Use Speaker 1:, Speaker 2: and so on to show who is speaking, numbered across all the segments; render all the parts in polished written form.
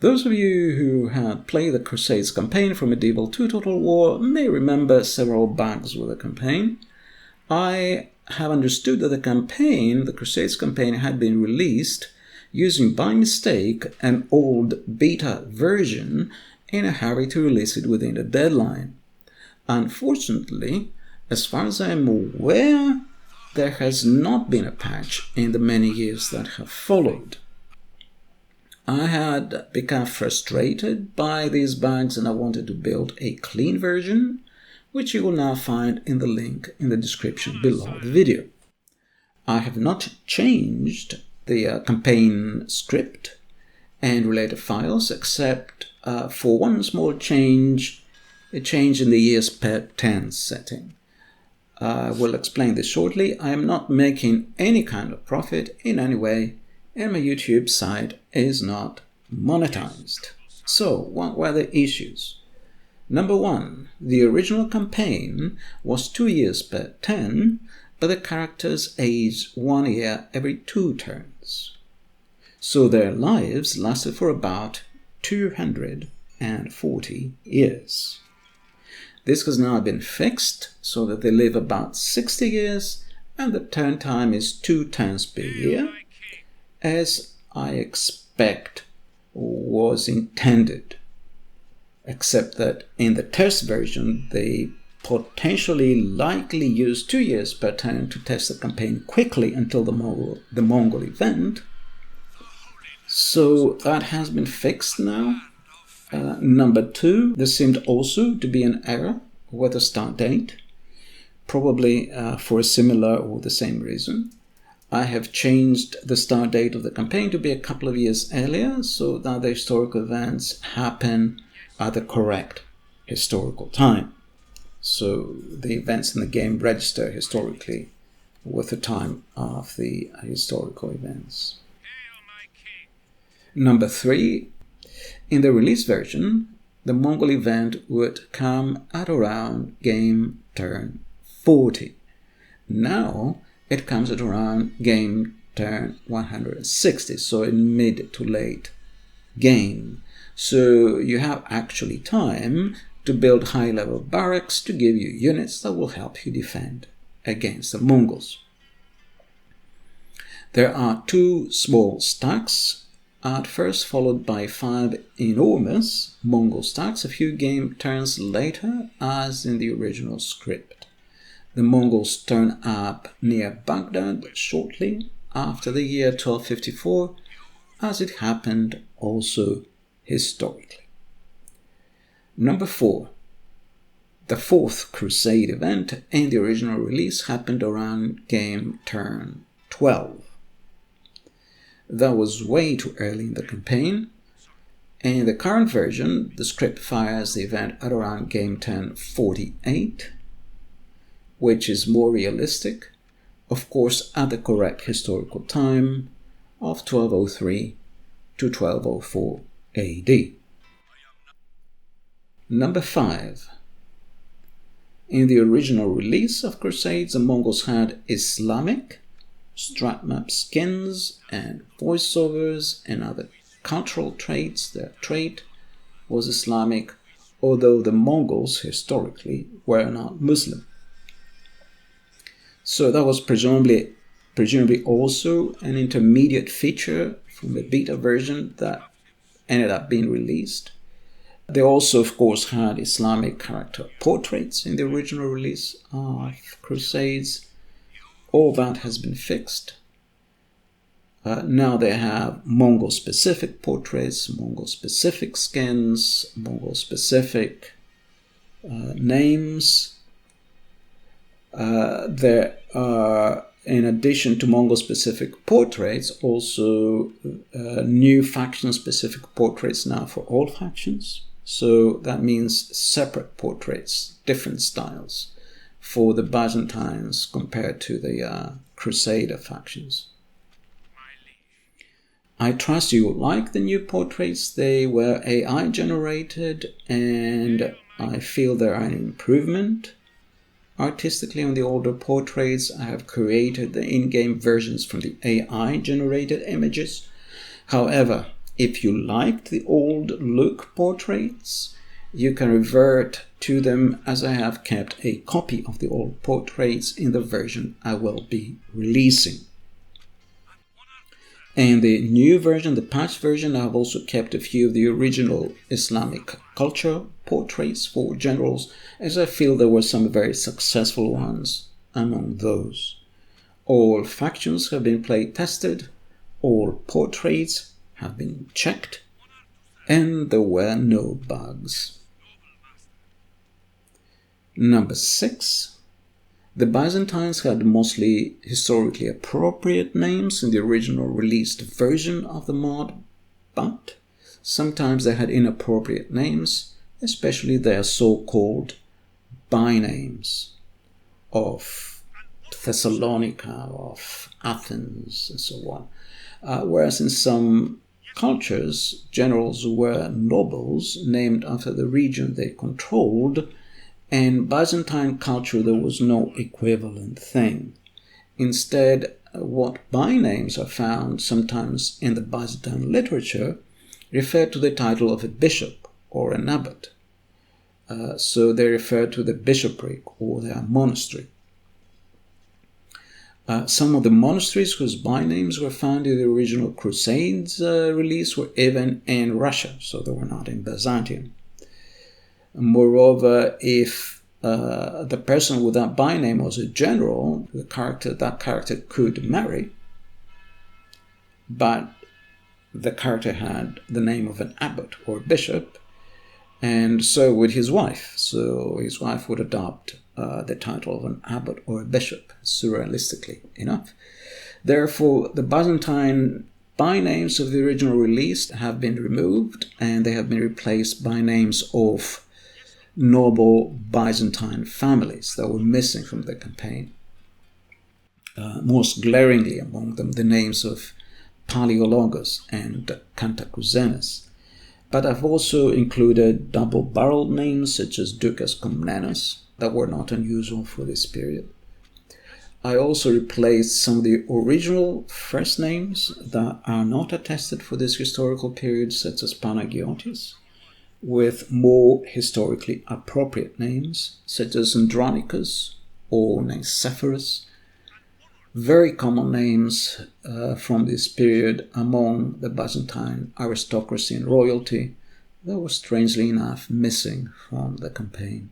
Speaker 1: Those of you who had played the Crusades campaign from Medieval to Total War may remember several bugs with the campaign. I have understood that the Crusades campaign, had been released using by mistake an old beta version in a hurry to release it within the deadline. Unfortunately, as far as I am aware, there has not been a patch in the many years that have followed. I had become frustrated by these bugs and I wanted to build a clean version, which you will now find in the link in the description below the video. I have not changed the campaign script and related files except for one small change, a change in the years per tense setting. I will explain this shortly. I am not making any kind of profit in any way, and my YouTube site is not monetized. So, what were the issues? Number one, the original campaign was 2 years per turn, but the characters aged 1 year every 2 turns. So their lives lasted for about 240 years. This has now been fixed so that they live about 60 years and the turn time is 2 turns per year, as I expect was intended. Except that in the test version, they potentially likely used 2 years per turn to test the campaign quickly until the Mongol event. So that has been fixed now. Number two, there seemed also to be an error with the start date, probably for a similar or the same reason. I have changed the start date of the campaign to be a couple of years earlier so that the historical events happen at the correct historical time. So the events in the game register historically with the time of the historical events. Number three, in the release version, the Mongol event would come at around game turn 40. Now it comes at around game turn 160, so in mid to late game. So you have actually time to build high-level barracks to give you units that will help you defend against the Mongols. There are 2 small stacks at first, followed by 5 enormous Mongol stacks a few game turns later, as in the original script. The Mongols turn up near Baghdad shortly after the year 1254, as it happened also historically. Number 4. The 4th Crusade event in the original release happened around game turn 12. That was way too early in the campaign. In the current version, the script fires the event at around game turn 48, which is more realistic, of course at the correct historical time of 1203 to 1204 AD. Number 5. In the original release of Crusades, the Mongols had Islamic, strat map skins, and voiceovers and other cultural traits. Their trait was Islamic, although the Mongols historically were not Muslim. So that was presumably also an intermediate feature from the beta version that ended up being released. They also, of course, had Islamic character portraits in the original release of Crusades. All that has been fixed. Now they have Mongol-specific portraits, Mongol-specific skins, Mongol-specific names. There are, in addition to Mongol-specific portraits, also new faction-specific portraits now for all factions. So that means separate portraits, different styles for the Byzantines compared to the Crusader factions. I trust you like the new portraits. They were AI generated and I feel they are an improvement. Artistically on the older portraits, I have created the in-game versions from the AI generated images. However, If you liked the old look portraits, you can revert to them, as I have kept a copy of the old portraits in the version I will be releasing. And the new version, the patched version, I have also kept a few of the original Islamic culture portraits for generals, as I feel there were some very successful ones among those. All factions have been play tested, all portraits have been checked, and there were no bugs. Number 6. The Byzantines had mostly historically appropriate names in the original released version of the mod, but sometimes they had inappropriate names, especially their so-called bynames of Thessalonica, of Athens, and so on. Whereas in some cultures, generals were nobles named after the region they controlled. In Byzantine culture, there was no equivalent thing. Instead, what bynames are found sometimes in the Byzantine literature refer to the title of a bishop or an abbot. So they refer to the bishopric or their monastery. Some of the monasteries whose bynames were found in the original Crusades release were even in Russia, so they were not in Byzantium. Moreover, if the person with that byname was a general, that character could marry, but the character had the name of an abbot or bishop, and so would his wife. So his wife would adopt the title of an abbot or a bishop, surrealistically enough. Therefore, the Byzantine bynames of the original release have been removed, and they have been replaced by names of noble Byzantine families that were missing from the campaign. Most glaringly among them, the names of Palaeologus and Cantacuzenus. But I've also included double-barreled names such as Ducas Comnenus that were not unusual for this period. I also replaced some of the original first names that are not attested for this historical period, such as Panagiotis, with more historically appropriate names, such as Andronicus or Nicephorus, very common names from this period among the Byzantine aristocracy and royalty that were strangely enough missing from the campaign.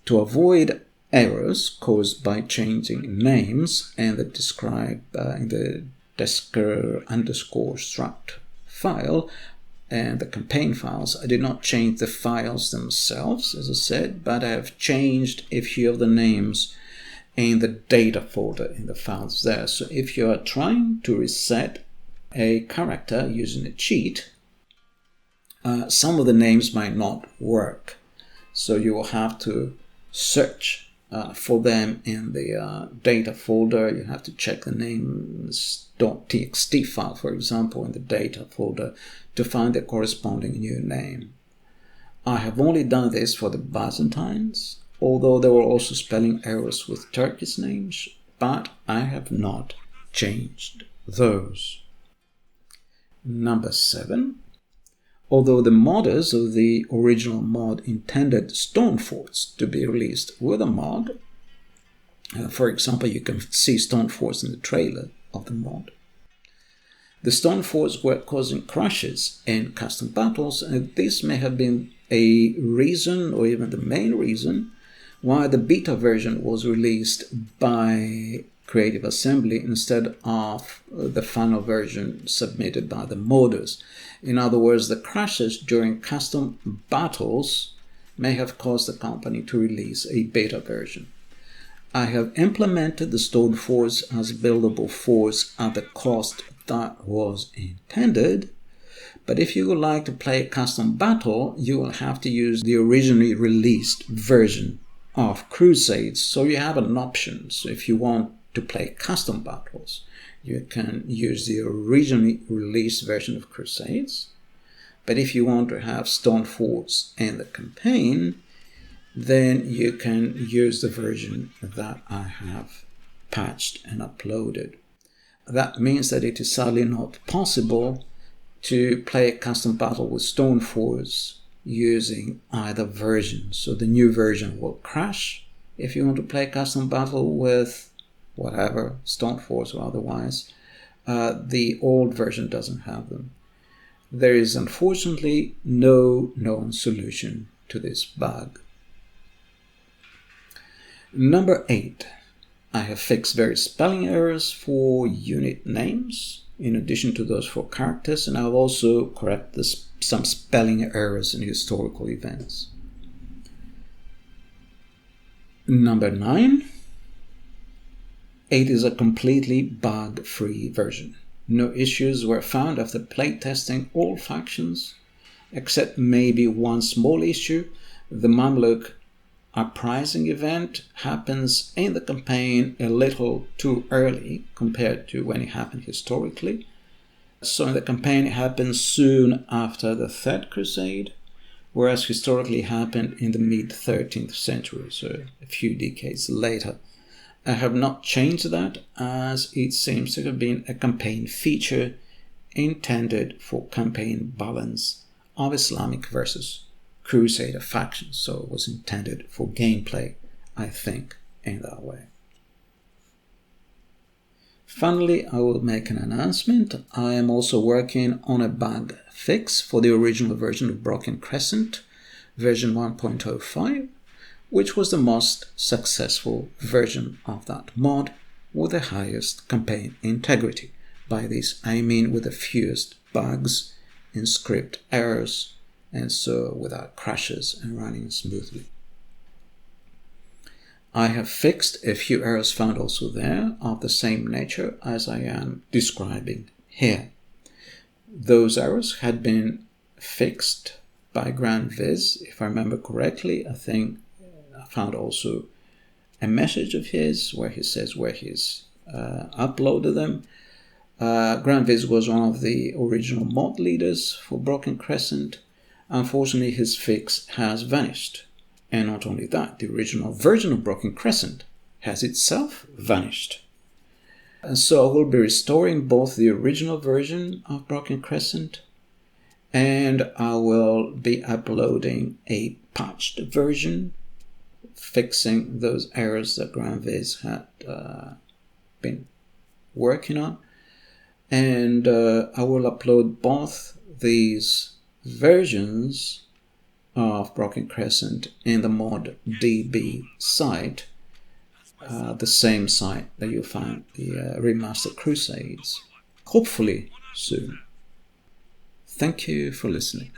Speaker 1: To avoid errors caused by changing names and that described in the desker_struct file, and the campaign files, I did not change the files themselves, as I said, but I have changed a few of the names in the data folder in the files there. So if you are trying to reset a character using a cheat, some of the names might not work. So you will have to search for them in the data folder. You have to check the names.txt file, for example, in the data folder to find the corresponding new name. I have only done this for the Byzantines, although there were also spelling errors with Turkish names, but I have not changed those. Number 7. Although the modders of the original mod intended stone forts to be released with a mod, for example, you can see stone forts in the trailer of the mod, the stone forts were causing crashes in custom battles, and this may have been a reason, or even the main reason, why the beta version was released by Creative Assembly instead of the final version submitted by the modders. In other words, the crashes during custom battles may have caused the company to release a beta version. I have implemented the stone forts as buildable forts at the cost that was intended, but if you would like to play a custom battle, you will have to use the originally released version of Crusades. So you have an option. So if you want to play custom battles, you can use the originally released version of Crusades. But if you want to have stone forts in the campaign, then you can use the version that I have patched and uploaded. That means that it is sadly not possible to play a custom battle with Stoneforge using either version. So the new version will crash if you want to play a custom battle with whatever, Stoneforge or otherwise. The old version doesn't have them. There is unfortunately no known solution to this bug. Number 8. I have fixed various spelling errors for unit names, in addition to those for characters, and I've also corrected some spelling errors in historical events. Number 9. 8 is a completely bug-free version. No issues were found after playtesting all factions, except maybe one small issue. The Mamluk uprising event happens in the campaign a little too early compared to when it happened historically. So in the campaign it happens soon after the Third Crusade, whereas historically it happened in the mid-13th century, so a few decades later. I have not changed that, as it seems to have been a campaign feature intended for campaign balance of Islamic versus Crusader factions, so it was intended for gameplay, I think, in that way. Finally, I will make an announcement. I am also working on a bug fix for the original version of Broken Crescent, version 1.05, which was the most successful version of that mod with the highest campaign integrity. By this I mean with the fewest bugs and script errors, and so without crashes and running smoothly. I have fixed a few errors found also there of the same nature as I am describing here. Those errors had been fixed by Grand Viz, if I remember correctly. I think I found also a message of his where he says where he's uploaded them. Grand Viz was one of the original mod leaders for Broken Crescent. Unfortunately, his fix has vanished. And not only that, the original version of Broken Crescent has itself vanished. And so I will be restoring both the original version of Broken Crescent, and I will be uploading a patched version, fixing those errors that Grand Viz had been working on. And I will upload both these versions of Broken Crescent in the ModDB site, the same site that you found the Remastered Crusades, hopefully soon. Thank you for listening.